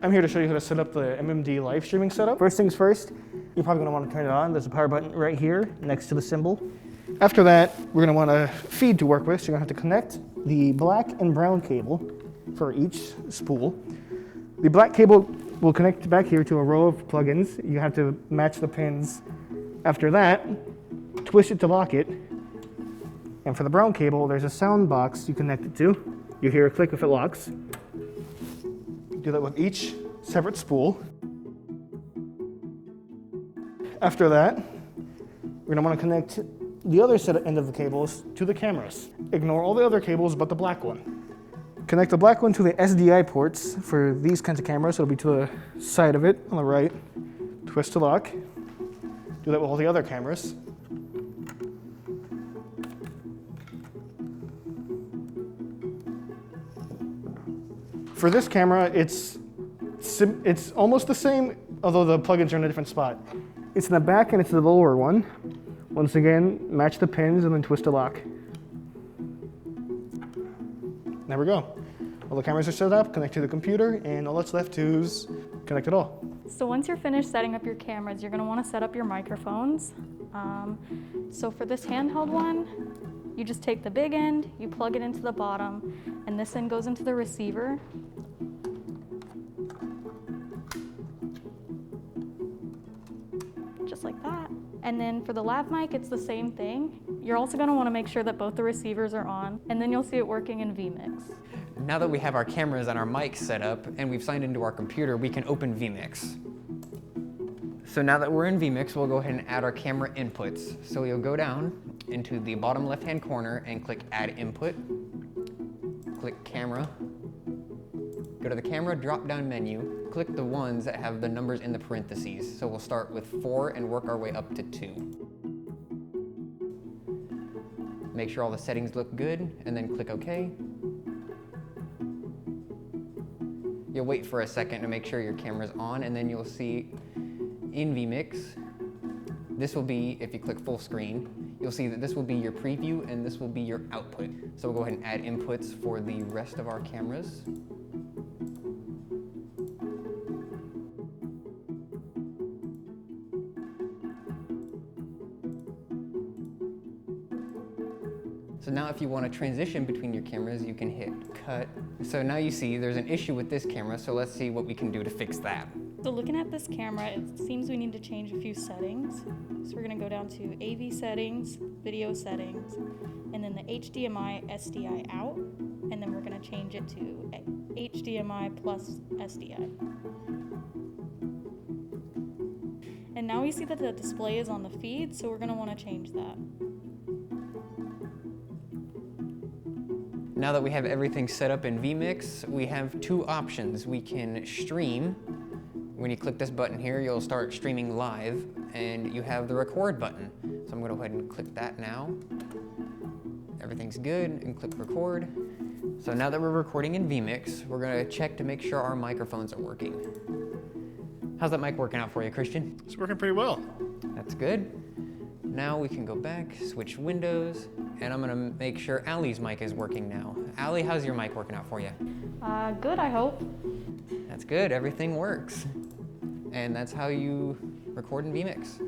I'm here to show you how to set up the MMD live streaming setup. First things first, you're probably gonna wanna turn it on. There's a power button right here next to the symbol. After that, we're gonna want a feed to work with, so you're gonna have to connect the black and brown cable for each spool. The black cable will connect back here to a row of plugins. You have to match the pins. After that, twist it to lock it. And for the brown cable, there's a sound box you connect it to. You hear a click if it locks. Do that with each separate spool. After that, we're gonna wanna connect the other set of end of the cables to the cameras. Ignore all the other cables but the black one. Connect the black one to the SDI ports for these kinds of cameras. So it'll be to the side of it on the right. Twist to lock. Do that with all the other cameras. For this camera, it's almost the same, although the plugins are in a different spot. It's in the back and it's the lower one. Once again, match the pins and then twist to lock. There we go. All the cameras are set up, connect to the computer, and all that's left is connect it all. So once you're finished setting up your cameras, you're gonna wanna set up your microphones. So for this handheld one, you just take the big end, you plug it into the bottom, and this end goes into the receiver. Just like that. And then for the lav mic, it's the same thing. You're also gonna wanna make sure that both the receivers are on, and then you'll see it working in Vmix. Now that we have our cameras and our mics set up and we've signed into our computer, we can open Vmix. So now that we're in Vmix, we'll go ahead and add our camera inputs. So you'll go down into the bottom left-hand corner and click Add Input. Click Camera. Go to the Camera drop-down menu. Click the ones that have the numbers in the parentheses. So we'll start with 4 and work our way up to 2. Make sure all the settings look good and then click OK. You'll wait for a second to make sure your camera's on, and then you'll see in Vmix, this will be, if you click full screen, you'll see that this will be your preview and this will be your output. So we'll go ahead and add inputs for the rest of our cameras. So now if you want to transition between your cameras, you can hit cut. So now you see there's an issue with this camera, so let's see what we can do to fix that. So looking at this camera, it seems we need to change a few settings. So we're gonna go down to AV settings, video settings, and then the HDMI SDI out, and then we're gonna change it to HDMI plus SDI. And now we see that the display is on the feed, so we're gonna wanna change that. Now that we have everything set up in Vmix, we have two options. We can stream. When you click this button here, you'll start streaming live, and you have the record button. So I'm gonna go ahead and click that now. Everything's good, and click record. So now that we're recording in Vmix, we're gonna check to make sure our microphones are working. How's that mic working out for you, Christian? It's working pretty well. That's good. Now we can go back, switch windows, and I'm gonna make sure Allie's mic is working now. Allie, how's your mic working out for you? Good, I hope. That's good, everything works. And that's how you record in Vmix.